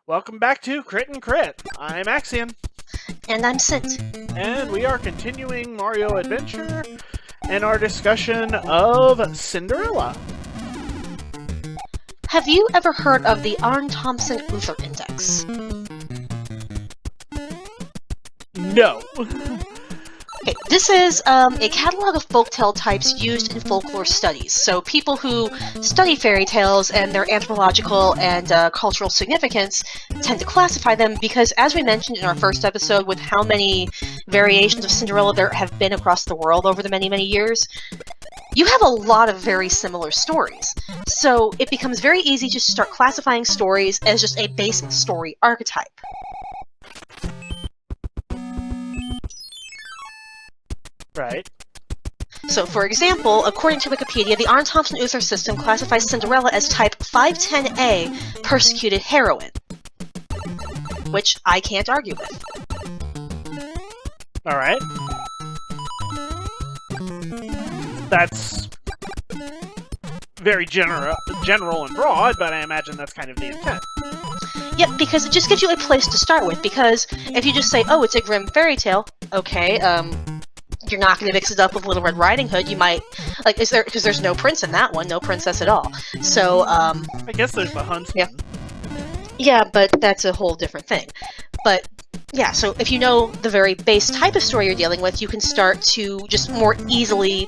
Welcome back to Crit and Crit. I'm Axion, And I'm Scint. and we are continuing Mario Adventure and our discussion of Cinderella. Have you ever heard of the Arn-Thompson-Uther Index? No. Okay, this is a catalog of folktale types used in folklore studies. So people who study fairy tales and their anthropological and cultural significance tend to classify them because, as we mentioned in our first episode, with how many variations of Cinderella there have been across the world over the many, many years, you have a lot of very similar stories. So it becomes very easy to start classifying stories as just a base story archetype. Right. So, for example, according to Wikipedia, the Arn-Thompson-Uther system classifies Cinderella as type 510A, persecuted heroine, which I can't argue with. Alright. That's very general and broad, but I imagine that's kind of the intent. Yep, because it just gives you a place to start with, because if you just say, oh, it's a Grimm fairy tale, okay, you're not going to mix it up with Little Red Riding Hood. You might, like, because there's no prince in that one, no princess at all. So, I guess there's the huntsman. Yeah, but that's a whole different thing. But, yeah, so if you know the very base type of story you're dealing with, you can start to just more easily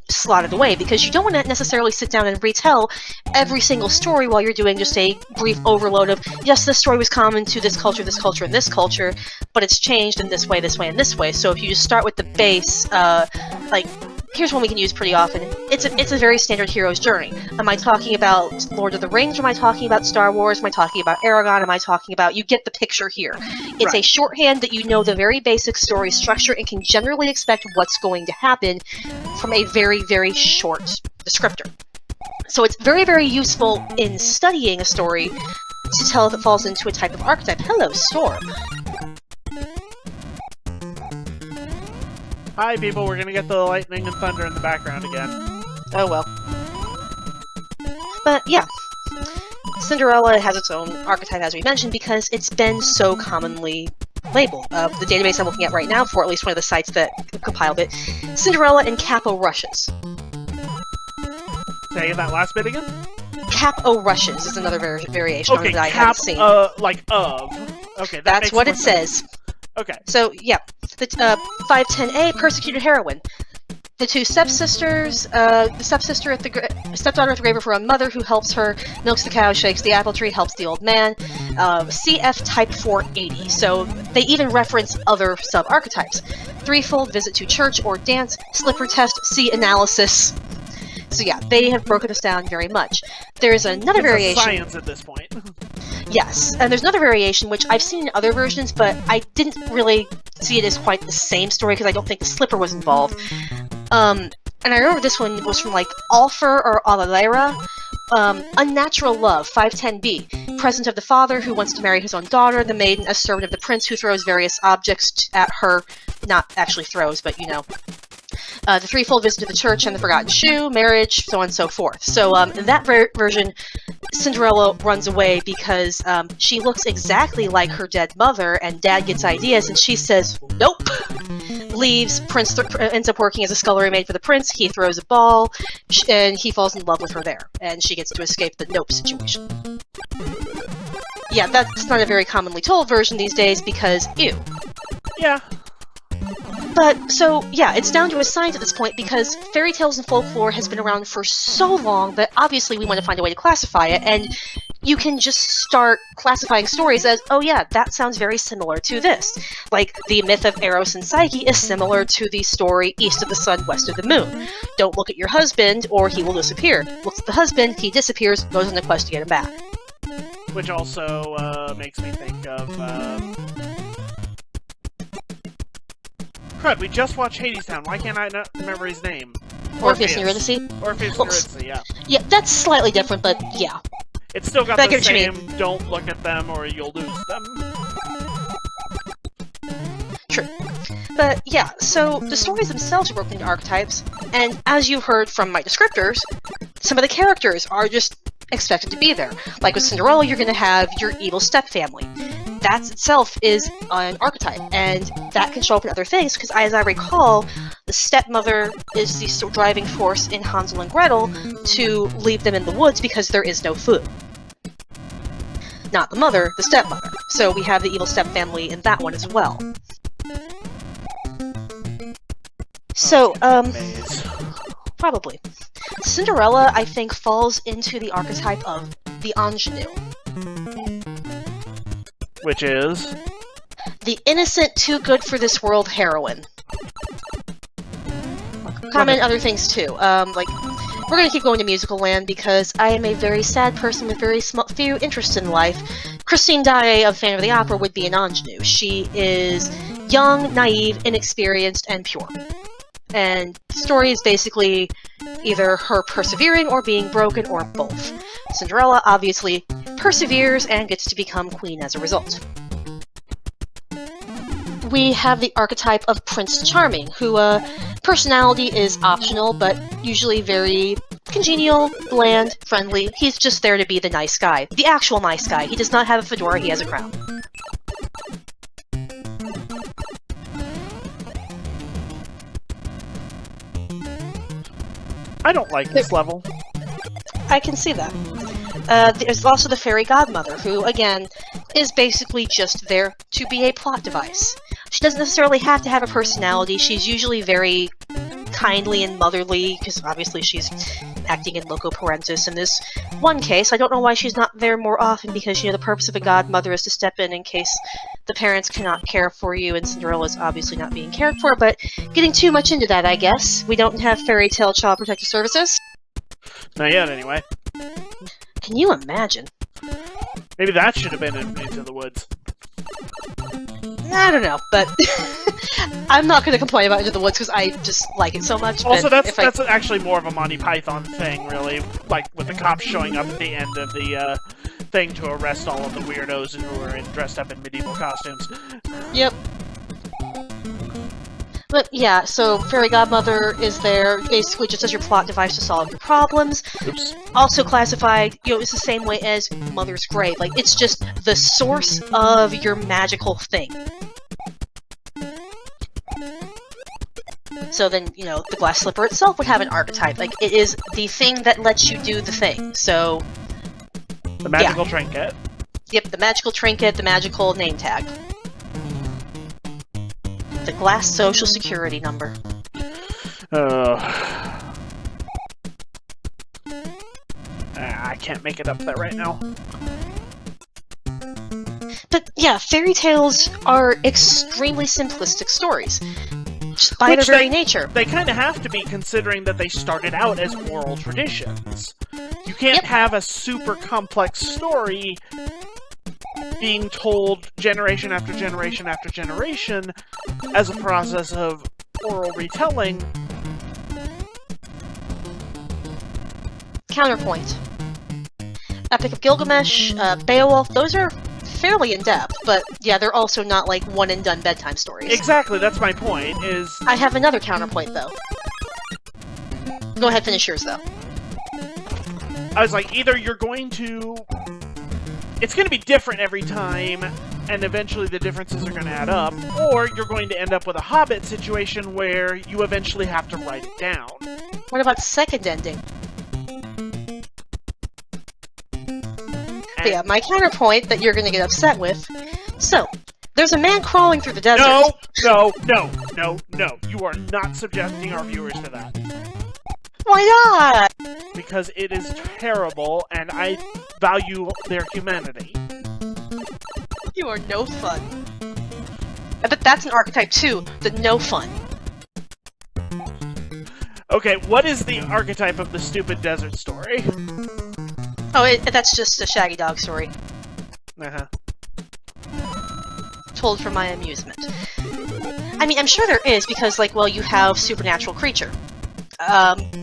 slot it away, because you don't want to necessarily sit down and retell every single story while you're doing just a brief overload of, yes, this story was common to this culture, and this culture, but it's changed in this way, and this way. So if you just start with the base, like, here's one we can use pretty often. It's a very standard hero's journey. Am I talking about Lord of the Rings? Or am I talking about Star Wars? Am I talking about Aragon? Am I talking about... You get the picture here. It's Right. a shorthand that you know the very basic story structure and can generally expect what's going to happen from a very, very short descriptor. So it's very, very useful in studying a story to tell if it falls into a type of archetype. Hello, Storm. Hi, people. We're gonna get the lightning and thunder in the background again. Oh well. But yeah, Cinderella has its own archetype, as we mentioned, because it's been so commonly labeled. The database I'm looking at right now, for at least one of the sites that compiled it, Cinderella and Capo Rushes. Say that last bit again? Capo Rushes is another variation of it that I haven't seen. Like of. Okay, that That's makes what more it sense. says. Okay. So, yeah, the 510A, persecuted heroine. The two stepsisters, the stepdaughter at the grave of her own mother, who helps her, milks the cow, shakes the apple tree, helps the old man. CF type 480. So they even reference other sub-archetypes. Threefold, visit to church or dance, slipper test, see analysis. So yeah, they have broken us down very much. There's another It's variation. a science at this point. Yes, and there's another variation which I've seen in other versions, but I didn't really see it as quite the same story because I don't think the slipper was involved. And I remember this one was from like Alfer or Alalera. Unnatural Love, 510B. Present of the father who wants to marry his own daughter, the maiden a servant of the prince who throws various objects at her. Not actually throws, but you know. The threefold visit to the church and the forgotten shoe, marriage, so on and so forth. So in that version, Cinderella runs away because she looks exactly like her dead mother, and Dad gets ideas, and she says, nope! Leaves, Prince ends up working as a scullery maid for the prince, he throws a ball, and he falls in love with her there, and she gets to escape the nope situation. Yeah, that's not a very commonly told version these days because, ew. Yeah. But, so, yeah, it's down to a science at this point because fairy tales and folklore has been around for so long that obviously we want to find a way to classify it, and you can just start classifying stories as, oh yeah, that sounds very similar to this. Like, the myth of Eros and Psyche is similar to the story East of the Sun, West of the Moon. Don't look at your husband or he will disappear. Looks at the husband, he disappears, goes on a quest to get him back. Which also makes me think of... Crud, we just watched Hadestown. Why can't I not remember his name? Orpheus and Eurydice? Orpheus and Well, Eurydice, yeah. Yeah, that's slightly different, but yeah. It's still got I the get what you same, don't look at them or you'll lose them. True. But yeah, so the stories themselves are broken into archetypes, and as you heard from my descriptors, some of the characters are just expected to be there. Like with Cinderella, you're going to have your evil stepfamily. That itself is an archetype, and that can show up in other things, because as I recall, the stepmother is the driving force in Hansel and Gretel to leave them in the woods because there is no food. Not the mother, the stepmother. So we have the evil stepfamily in that one as well. So, probably. Cinderella, I think, falls into the archetype of the ingenue. Which is? The innocent, too-good-for-this-world heroine. Common other things, too. Like, we're gonna keep going to musical land because I am a very sad person with very few interests in life. Christine Daae of Phantom of the Opera would be an ingenue. She is young, naive, inexperienced, and pure. And the story is basically either her persevering or being broken, or both. Cinderella obviously perseveres and gets to become queen as a result. We have the archetype of Prince Charming, who personality is optional, but usually very congenial, bland, friendly. He's just there to be the nice guy. The actual nice guy. He does not have a fedora, he has a crown. I don't like this level. I can see that. There's also the fairy godmother, who, again, is basically just there to be a plot device. She doesn't necessarily have to have a personality. She's usually very kindly and motherly, because obviously she's acting in loco parentis. In this one case, I don't know why she's not there more often, because, you know, the purpose of a godmother is to step in case the parents cannot care for you, and Cinderella's obviously not being cared for, but getting too much into that, I guess. We don't have fairy tale child protective services. Not yet, anyway. Can you imagine? Maybe that should have been in Into the Woods. I don't know, but I'm not going to complain about Into the Woods because I just like it so much. Also, that's actually more of a Monty Python thing, really. Like, with the cops showing up at the end of the thing to arrest all of the weirdos who were dressed up in medieval costumes. Yep. But yeah, so Fairy Godmother is there, basically just as your plot device to solve your problems. Oops. Also classified, you know, it's the same way as Mother's Grave. Like, it's just the source of your magical thing. So then, you know, the glass slipper itself would have an archetype. Like, it is the thing that lets you do the thing. So, the magical trinket. Yep, the magical trinket, the magical name tag. The glass social security number. I can't make it up there right now. But yeah, fairy tales are extremely simplistic stories. Just by their very nature. They kind of have to be, considering that they started out as oral traditions. You can't have a super complex story being told generation after generation after generation as a process of oral retelling. Counterpoint. Epic of Gilgamesh, Beowulf, those are fairly in-depth, but yeah, they're also not like one-and-done bedtime stories. Exactly, that's my point, is... I have another counterpoint, though. Go ahead, finish yours, though. I was like, either you're going to... It's going to be different every time, and eventually the differences are going to add up, or you're going to end up with a Hobbit situation where you eventually have to write it down. What about second ending? But yeah, my counterpoint that you're going to get upset with. So, there's a man crawling through the desert. No! You are not subjecting our viewers to that. Why not? Because it is terrible, and I value their humanity. You are no fun. I bet that's an archetype too, the no fun. Okay, what is the archetype of the stupid desert story? Oh, that's just a Shaggy Dog story. Uh-huh. Told for my amusement. I mean, I'm sure there is, because, like, well, you have supernatural creature. You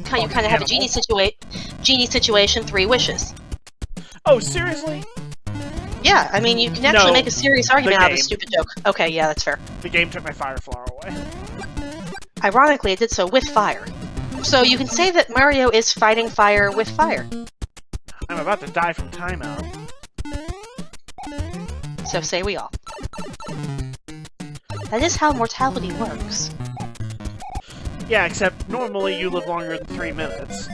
kind of have a genie situation, 3 wishes. Oh, seriously? Yeah, I mean, you can actually make a serious argument out of a stupid joke. Okay, yeah, that's fair. The game took my fire flower away. Ironically, it did so with fire. So you can say that Mario is fighting fire with fire. I'm I'm about to die from timeout. So say we all. That is how mortality works. Yeah, except normally you live longer than 3 minutes.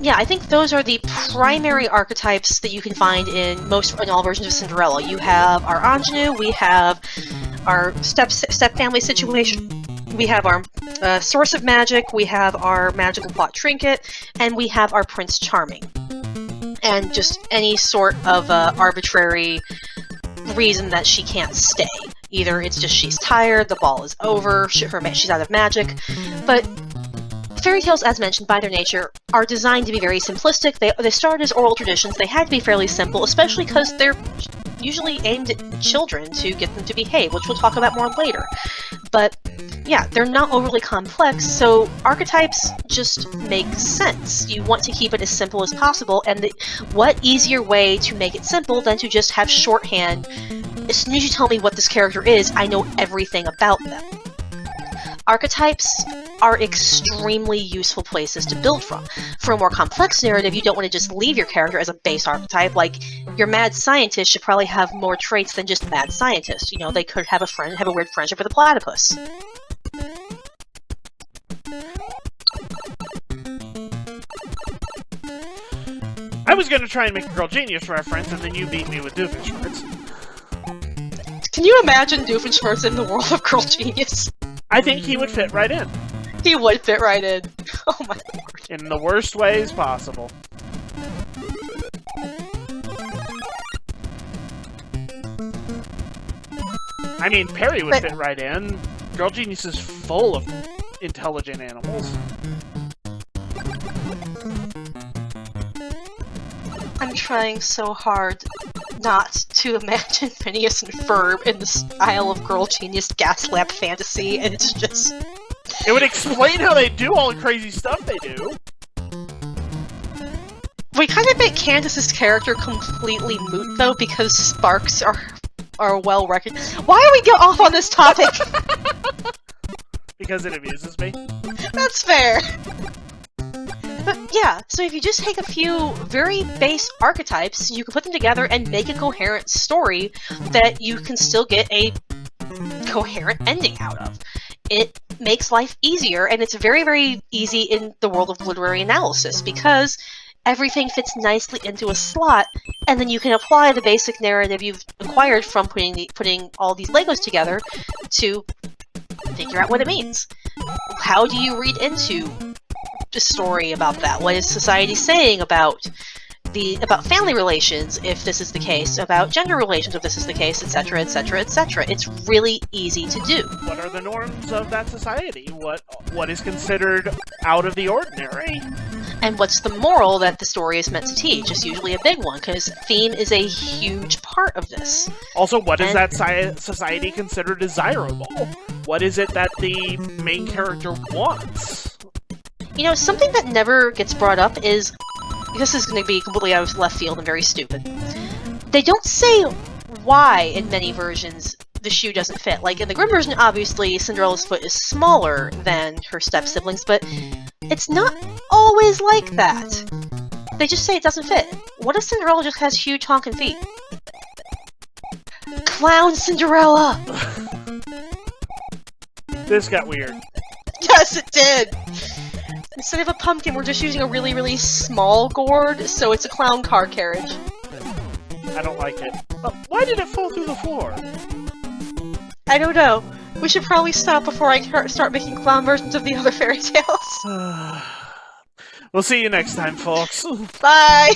Yeah, I think those are the primary archetypes that you can find in all versions of Cinderella. You have our ingenue, we have our step family situation, we have our source of magic, we have our magical plot trinket, and we have our Prince Charming. And just any sort of arbitrary reason that she can't stay. Either it's just she's tired, the ball is over, she's out of magic, but fairy tales, as mentioned by their nature, are designed to be very simplistic. They started as oral traditions. They had to be fairly simple, especially because they're usually aimed at children to get them to behave, which we'll talk about more later. But yeah, they're not overly complex, so archetypes just make sense. You want to keep it as simple as possible, and what easier way to make it simple than to just have shorthand? As soon as you tell me what this character is, I know everything about them. Archetypes are extremely useful places to build from. For a more complex narrative, you don't want to just leave your character as a base archetype. Like, your mad scientist should probably have more traits than just mad scientist. You know, they could have a weird friendship with a platypus. I was gonna try and make a Girl Genius reference, and then you beat me with Doofenshmirtz. Can you imagine Doofenshmirtz in the world of Girl Genius? I think he would fit right in. He would fit right in. Oh my lord. In the worst ways possible. I mean, Perry would fit right in. Girl Genius is full of intelligent animals. I'm trying so hard not to imagine Phineas and Ferb in the style of Girl Genius gas lamp fantasy, and it's just... It would explain how they do all the crazy stuff they do. We kind of make Candace's character completely moot, though, because sparks are well recognized. Why are we get off on this topic? Because it amuses me. That's fair. But yeah, so if you just take a few very base archetypes, you can put them together and make a coherent story that you can still get a coherent ending out of. It makes life easier, and it's very, very easy in the world of literary analysis, because everything fits nicely into a slot, and then you can apply the basic narrative you've acquired from putting all these Legos together to figure out what it means. How do you read into the story about that? What is society saying about family relations, if this is the case, about gender relations, if this is the case, etc., etc., etc. It's really easy to do. What are the norms of that society? What is considered out of the ordinary? And what's the moral that the story is meant to teach? It's usually a big one, because theme is a huge part of this. Also, what is that society consider desirable? What is it that the main character wants? You know, something that never gets brought up is... This is going to be completely out of left field and very stupid. They don't say why, in many versions, the shoe doesn't fit. Like, in the Grimm version, obviously, Cinderella's foot is smaller than her step-siblings, but it's not always like that. They just say it doesn't fit. What if Cinderella just has huge honking feet? Clown Cinderella! This got weird. Yes, it did! Instead of a pumpkin, we're just using a really, really small gourd, so it's a clown car carriage. I don't like it. Why did it fall through the floor? I don't know. We should probably stop before I start making clown versions of the other fairy tales. We'll see you next time, folks. Bye!